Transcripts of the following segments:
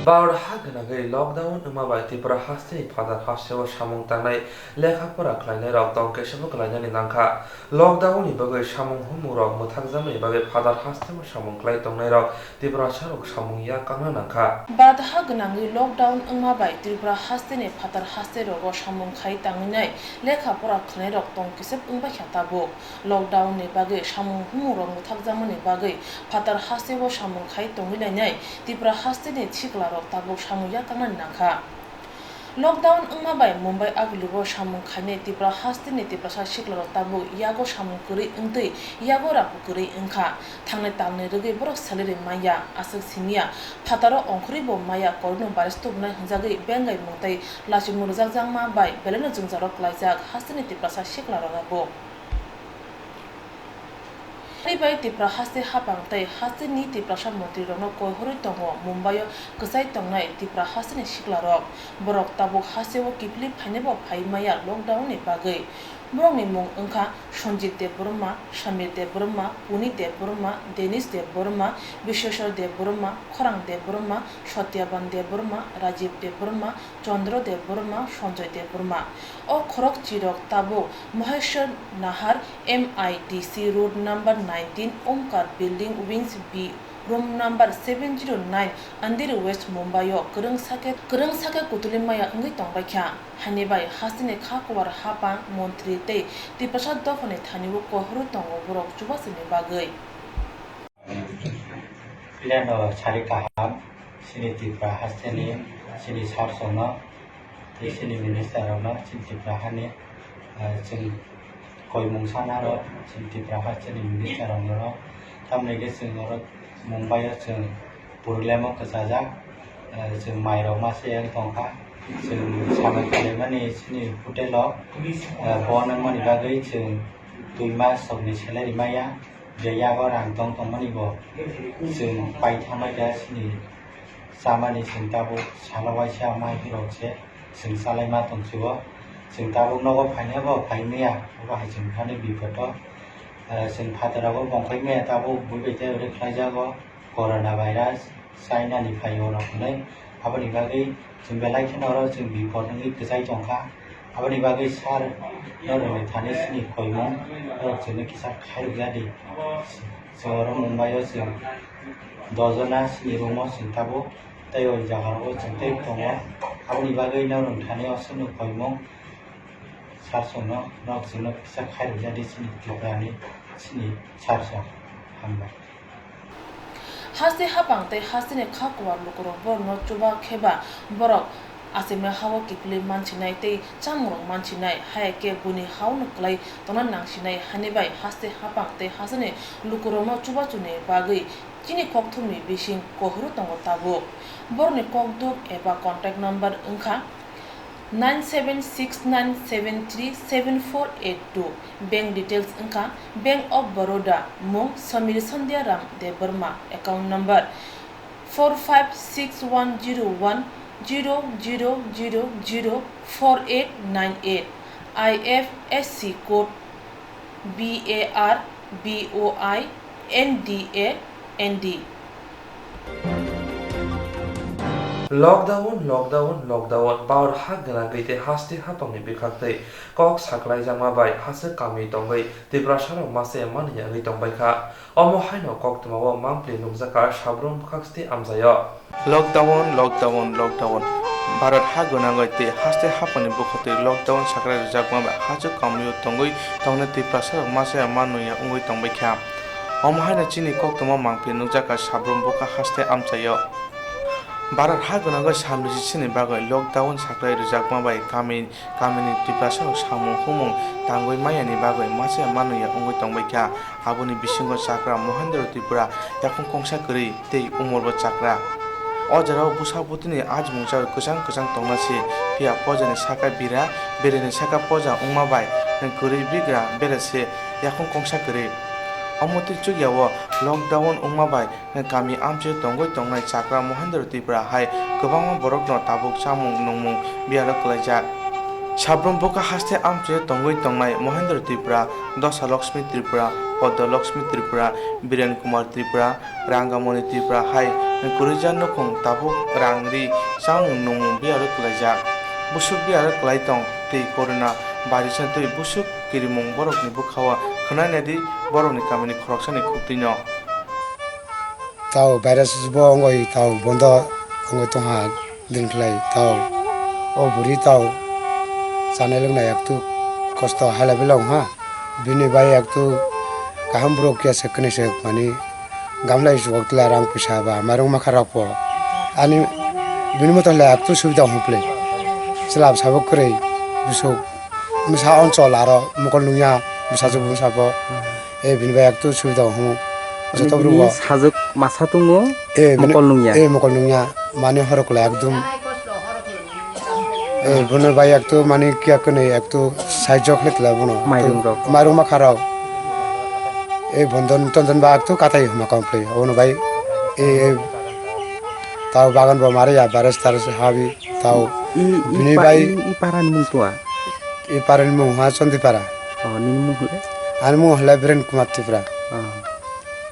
Bawr hagnagay lockdown umabai Tripura hasti father hasteo samung tangnai lekhapora khlainai rok tongke sabuk khlainani nangkha lockdown ni bagui samung humurok muthakjamani bagui father hasteo samung khlai tongnai rok Tripura sarok samung ya kangna nangkha Bad hagnagay lockdown umabai Tripura hastini father haste rogo samung khai tangnai lekhapora khlainai rok tongke sab ungbai khatabo lockdown ni bagui samung humurok muthakjamani bagui father hasteo samung khai tongilainai Tripura hastini chikla tabuk samung ya kangna nangkha lockdown ungmabai Mumbai aglubo samung khaine Tripura hastini Tripura sa siklaro tabuk yago samung kuri ungtui yago rapu kuri ungkha thangnai talni rugui borok salire maya asuk siniya phataro ongkhuri bo maya korno baris tubnai hunjagui bengai mungtai lachimung rujak jangma bai beleno jungjarok klaijak hastini Tripura sa siklaro rabo Bai Tripura haste hapang tai haste ni Tripura sa mantri rokno koihori tongo Mumbai kusai tongnai Tripura haste ni siklarok borok tabuk haste o kipli phainebo phaimaya lockdown ni bagui borok ni mung ungkha Sanjit Dev Burma, Samir Dev Burma, Puni Dev Burma, Denish Dev Burma, Vishweshwar Dev Burma, Khorang Dev Burma, Satyaban Dev Burma, Rajiv Dev Burma, Chandra Dev Burma, Sanjay Dev Burma o khorok chirok tabuk Maheshwar Nahar MIDC Road number 19 Omkar Building Wings B room number 709 Andheri West Mumbai o kurung sake kutulimaya ungui tongbai kha hanibai hastini khakwar hapa mantri tei Tripura dofani thanibu kohru tongo borok chubasini bagui Pleno chari kaham sini Tripura hastini sini sarsono tei sini minister no sini Tripura hani sini koimung sana ro sini Tripura hastini minister no tamne ge sini ro Mumbai ro sini purlemo kesajak sini mairo masih yang tongka sini sama kali mani sini hotel lo bonang mani bagai sini tuima sogni selai maya jaya orang tong mani bo sini pai thamai da sini sama ni sini tabu salawai sama hirok se sini salai ma tong chuo sini tabu nogo phaine bo phaimia bo hai sini khani bipoto sini phatarago bongkhai me tabu buibete ore khlaijago corona virus China ni phaio ro khne abani bagai sini belai khenoro sini bipot ngi kesai tongkha abani bagai sar noro thani sini koimong ro sini kisa khai jadi soro Mumbai o sini dojona sini romo sini tabu tayo jagaro sini tei tongo abani bagai noro thani o sini koimong sarsono nok sini kisa khai jadi sini jogani sini sarsa hamba haste hapang tai hastini khakwar lukurok borno chuba kheba borok asime hawa kipli manchinai tei chamurok manchinai haike buni haunu klai tonan nangsinai hanibai haste hapang tai hastini lukurokno chuba chune bagui chini kokthumni bising kohru tongo tabu borni kokduk eba contact number ungkha 9769737482 bank details ungkha Bank of Baroda mung Samir Sandhya Ram Dev Burma account number 45610100004898 IFSC code BARBOINDAND Lockdown bawr hagna gite hasti hapangni bikhaktei kok saklai jangma bai hase kami tongai Tripura sarok mase mania ngi tongbai kha omo haino koktwma o mangpli nukjaka sabrum bukhaksti amjayo lockdown Bharat hagna gaite haste hapani bukhate lockdown saklai jakma ba hachu kami tongoi tongne Tripura sarok mase mania ungoi tongbai kha omo haino chini koktwma mangpli nukjaka sabrum bukha haste amchayo Bharat hagna ga samni sini bagai lockdown saklai rujakma bai kamini Tripura sarok samung humung tangoi mayani bagai mase manuya ungoi tongbai kha aboni bisingo chakra Mohendra Tripura yakung kongsa kri tei umorbo chakra o jarao busabutini ajmungchar kusang tongnasi pia pojani saka bira bereni saka poja ungma bai kuri bigra berese yakung kongsa kri Amoti chugyawo lockdown ungmabai kami amche tongoi tongnai chakra Mohendra Tripura hai kwbangma borokno tabuk samung nongmung biara klaijak Sabroom বোকা হাসতে আমত্রে তঙ্গই তংনাই মহেন্দ্র ত্রিপুরা দশা লক্ষ্মী ত্রিপুরা পদ্ম Lakshmi Tripura Biren Kumar Tripura রাঙ্গামণি Tripura high কুরিজান নখং তাবুক রাংরি চামুং নমুং বিয়ারো kalaijak busuk biaro kalai tong tei corona barisan tei busuk kirimung borokni bukhawa khwnai borokni kamini khoroksani khukti no tau virus bo ngoi tau bondo ngoi tongha dinklai tau o buri tau sanai lungnai ektu kosto hala belong ha bini bai ektu kaham bro kya sekni se pani gamlai jogtla rang pisa ba marung makhara po ani bini moto la ektu subida humple selap sabok krei busuk misa oncol aro mokol nunya misa jobun sabo e bini bai ektu subida hum ini sajuk masa tunggu mokol nungya mani horokla ekdum bono bai ektu mani kya kone ektu saijok letla bono marung makhara এই বন্ধন টন্দন বা একটু কাটাই হুমা কমপ্লে ওনো ভাই তাও বাগান বা মারে bars তারেস হাবি তাও বিনি ভাই ই পারান মুতুয়া এই পারেন মু হা চন্দি পারা নিন মু হলে আর মু হলে ব্রেন কুমার ত্রিপুরা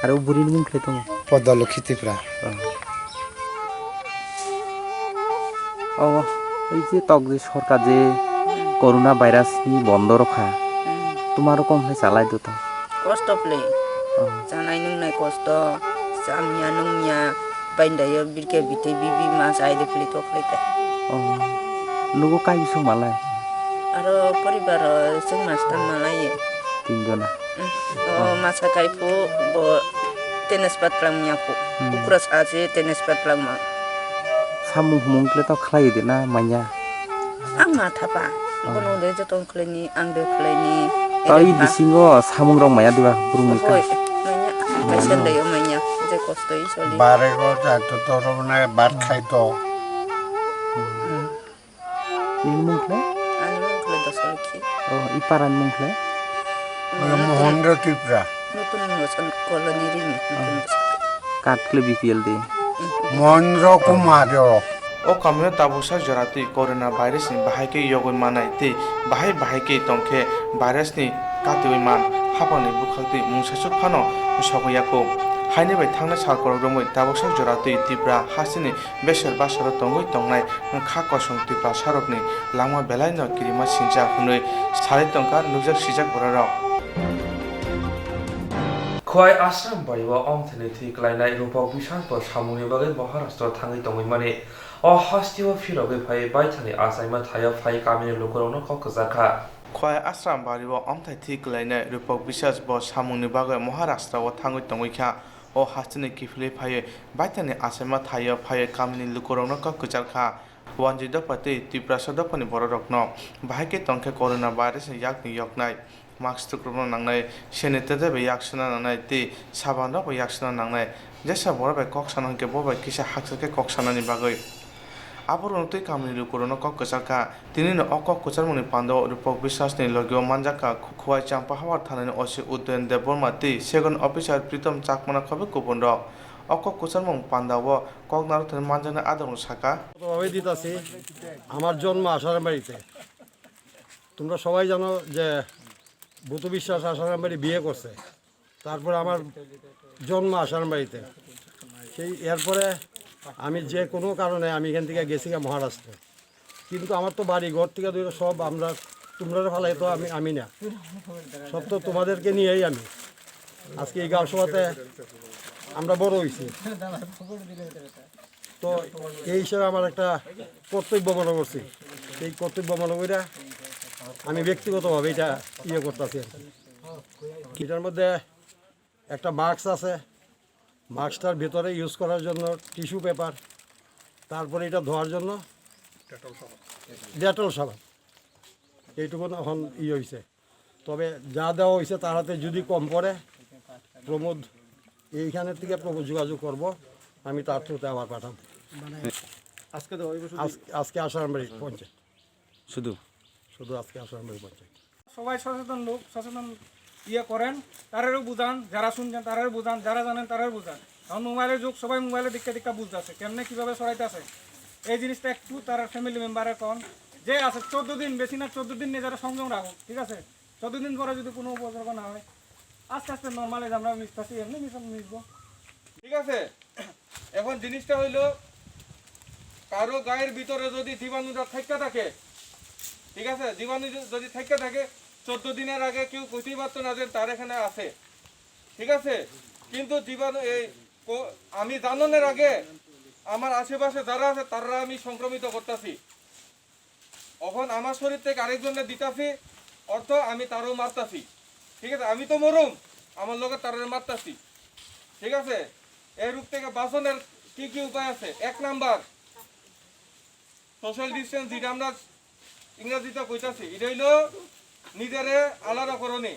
আর বুড়ির মুখ খেত পদ্ম লক্ষ্মী ত্রিপুরা এই যে তক যে সরকার যে করোনা ভাইরাস বন্ধ রক্ষা তোমার রকম হয় চালাই দিত কষ্ট প্লে জানাই নুংনাই কষ্ট জামিয়া নুংমিয়া বাইন্দায় বিরকে বিতে বিবি মাছ আইদে প্লে তো প্লেতে নুগো কাই বিসু মালাই আর পরিবার जों মাছটাম মালায়ে তিনজনা মাছা কাইফু টেনিস পাতলামিয়াফু কুকুরা সাজে টেনিস পাতলামা সামু হুমুংক্লে তো খালাই দিনা মাইয়া आं मा थापा बनो दे जतन खलेनि आं दे खलेनि তাই দিসিঙ্গো সামুং রং মায়া দিবা বুরুমিকা माया कासेन दे माया जे कस्तই চলি বারে গো যাতো তোর না ভাত খাইতো নিন মুখলে আনি মুখলে দসলকি ই পারান মুখলে মহেন্দ্র ত্রিপুরা নতুন নতুন কলোনি রিমি কাটলে বিপিএল দে Mahendra Kumar o kamyo tabusa jorati corona virus ni bahai ke yogoi manai te bahai ke tongkhe virus ni katoi man hapani bukhakti mungsasuk phano usagoyako haine bai thangna sarkor romoi tabusa jorati tipra hasini besar basara tongoi tongnai kha kosong tipra sarokni lama belai no kirima sinja hunoi sari tongka nujak sijak boraro Khowai Ashram বাড়িব অমথেনে ঠিক লাইনাই রূপক বিশাল পর সামুনি বাগে মহারাষ্ট্র থাঙ্গি তঙ্গি মানে অহাস্তিও ফিরবে ভাই বাইথানি আসাইমা থায়া phi কামিনে লোকরনো ককজাখা khwai asram baribo amthai thik laina rupok bisas bo samungni bagai maharashtra o thangoi tongoi kha o hastini kifle phaye baitani asema thaya phaye kamini lukorongno ka kuchar kha wanjido pati tipra sodopani bororokno bahake tongkhe corona virus yakni yoknai mask tukrubno nangnai senete be yaksuna nangnai ti saban ro yaksuna nangnai jesa borobai koksanangke bobai kisa haksake koksanani bagai আবরণ তুই কামিনী corona cock কচাকা তিনি অকক কচারমনি পান্ড রূপক বিশ্বাসনি লগিও মানজাকা খুয়াই চাম্পা হাওয়ার থানানি অসি উদ্দয়ন দেব বর্মাতি সেগুন officer Pritam চাকমানা খবে coupon র অকক কচারমং পান্ডাব cock নারথের মানজানা আদরণ শাখা দিতাছি আমার জন্ম আসারাম বাড়িতে তোমরা সবাই জানো যে বুতু বিশ্বাস আসারাম বাড়ি বিয়ে করছে তারপরে আমার জন্ম আসারাম বাড়িতে সেই এরপরে আমি যে কোনো কারণে আমি এখান থেকে গেছি মহারাষ্ট্রে কিন্তু আমার তো বাড়ি ঘর থেকে ধরে সব আমরা তোমরা ফেলাই তো আমি না সব তো তোমাদেরকে নিয়েই আমি আজকে এই গাঁও সভাতে আমরা বড় হয়েছি তো এই হিসেবে আমার একটা কর্তব্য মনে করছি সেই কর্তব্য মনে করে আমি ব্যক্তিগতভাবে এটা করতেছি আর কি এটার মধ্যে একটা মাস্ক আছে মাস্কটার ভিতরে ইউজ করার জন্য টিস্যু পেপার তারপরে এটা ধোয়ার জন্য ডেটল সাবান এইটুকু এখন হয়েছে তবে যা দেওয়া হয়েছে তার হাতে যদি কম পড়ে প্রমোদ এইখানের থেকে প্রমোদ যোগাযোগ করব আমি তার থ্রুতে আবার পাঠাবো আজকে আসারামবাড়ি পঞ্চায়েত শুধু আজকে আসারামবাড়ি পঞ্চায়েত সবাই সচেতন লোক সচেতন করেন তারারও বুঝান যারা শুনছেন তারারও বুঝান যারা জানেন তারারও বুঝান কারণ মোবাইলের যুগ সবাই মোবাইলে দীক্ষা দীক্ষা বুঝতে আছে কেমনে কীভাবে সরাইতে আছে এই জিনিসটা একটু তার ফ্যামিলি মেম্বারে কন যে আছে 14 দিন বেশি না 14 দিন নিজেরা সংযম রাখো, ঠিক আছে? 14 দিন পরে যদি কোনো উপদ্রব না হয় আস্তে আস্তে নর্মালে আমরা মিশতেছি, এমনি মিশবো, ঠিক আছে? এখন জিনিসটা হইলো কারো গায়ের ভিতরে যদি জীবাণুটা থাইকা থাকে, ঠিক আছে, জীবাণু যদি থাইকা থাকে 14 দিনের আগে কেউ কইতেই পারতো না যে তার এখানে আছে, ঠিক আছে? কিন্তু জীবাণু আমি জানানোর আগে আমার আশেপাশে যারা আছে তারা আমি সংক্রমিত করতেছি। এখন আমার শরীর থেকে আরেকজনের দিতাছি, অর্থ আমি তারও মারতাছি, ঠিক আছে? আমি তো মরুম, আমার লোকে তারা মারতাছি, ঠিক আছে? এই রোগ থেকে বাঁচানোর কি কি উপায় আছে? 1 নাম্বার সোশ্যাল ডিস্টেন্স, যেটা আমরা ইংরেজিতে কইতাছি, এটা হইলো নিজেরে আলাদা করণে।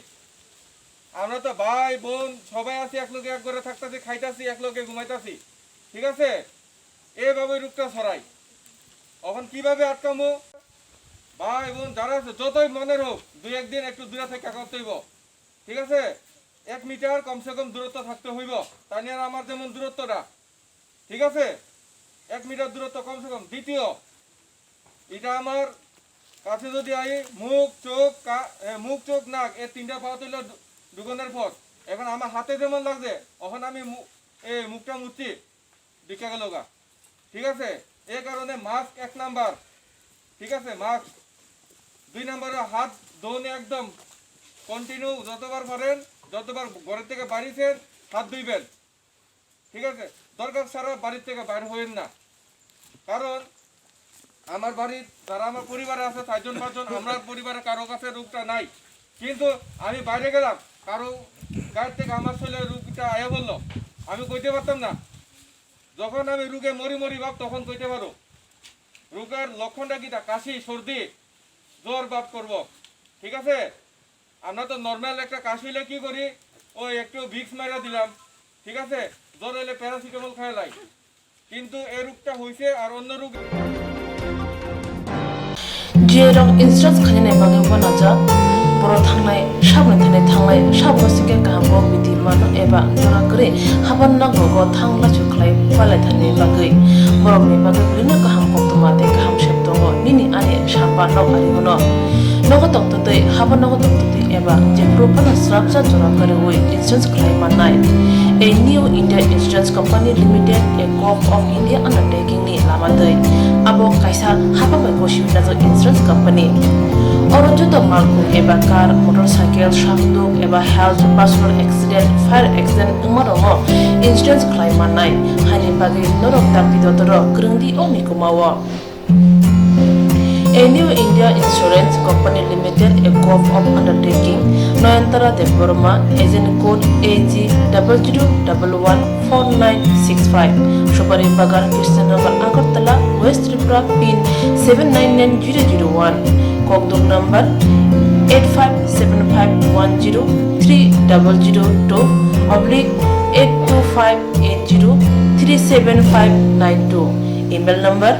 আমরা তো ভাই বোন সবাই আছি, এক লোকে এক করে থাকতেছি, খাইতাছি, এক লোকে ঘুমাইতাছি, ঠিক আছে? এইভাবে রোগটা ছড়াই। এখন কিভাবে আটকামো? ভাই বোন যারা আছে যতই মনের হোক 2-1 দিন একটু দূরে থেকে করতে হইব, ঠিক আছে? 1 মিটার কমসে কম দূরত্ব থাকতে হইব, তা নিয়ে আমার যেমন দূরত্বটা, ঠিক আছে? 1 মিটার দূরত্ব কমসে কম। দ্বিতীয়, এটা আমার কাছে যদি আই মুখ চোখ নাক এই 3টা পাওয়া তুইল ঢুকানোর পর, এখন আমার হাতে যেমন লাগছে এখন আমি মুখটা মুচ্ছি দিকা গেল গা, ঠিক আছে? এই কারণে মাস্ক 1 নাম্বার, ঠিক আছে? মাস্ক 2 নাম্বারে হাত ধোনে একদম কন্টিনিউ, যতবার পারেন, যতবার ঘরের থেকে বাড়িছেন হাত ধুইবেন, ঠিক আছে? দরকার ছাড়া বাড়ির থেকে বাইরে হইেন না। কারণ আমার বাড়ির যারা আমার পরিবারে আছে 4-5 জন, আমার পরিবারে কারো কাছে রোগটা নাই, কিন্তু আমি বাইরে গেলাম কারো গায়ের থেকে আমার শরীরে রোগটা আয়া বললো, আমি কইতে পারতাম না। যখন আমি রোগে মরি ভাব তখন কইতে পারো। রোগের লক্ষণটা কিটা? কাশি, সর্দি, জ্বর ভাব করব, ঠিক আছে? আমরা তো নর্মাল একটা কাশি হইলে কি করি, ওই একটু ভিক্স মারা দিলাম, ঠিক আছে? জ্বর হইলে প্যারাসিটামল খাইলাই, কিন্তু এই রোগটা হইছে আর অন্য রোগ Jerong insurance khane bagi wanaja boro thangnai sabni thane thanglai sabo sike kaham bidi mano eba jora kre haban na go thangla chuklai pale thane bagi borok ni bagi brina kaham koktwma te kaham sheptongo nini ani sapa no ari hono nogo toktote haban nogo toktote eba je propana srapsa jora kare oi insurance khlai manai a new India Insurance Company Limited, a co-op of India undertaking ni lamadai abo kaisa haba mai boshi na insurance company orojo to malku eba car motorcycle shakdo eba health personal accident fire accident umarongo insurance claim manai hani bagi norok takti dotoro krungdi oni kumawo. A new India Insurance Company Limited, a co-op of undertaking, Noyantara de Burma, agent code AG 00114965, Shubari Bagar, Krishnagar, Agartala, West Tripura, PIN 799001, Kokdok number 857510/82580375592, email number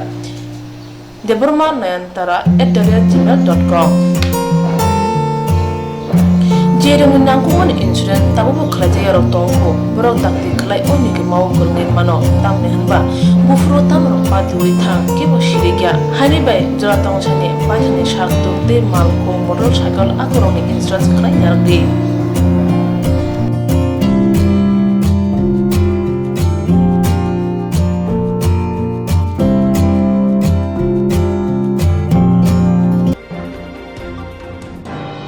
deburmanayantara@gmail.com. Jerong nangkuman insurance tabu khlajaya ro tongko borok takti khlai oni ke mau kurngin mano tamne hanba bufro tamro patui thang ke bo shirigya hani bai jora tong chane pathane shakto te malko motorcycle akoroni insurance khlai yardi.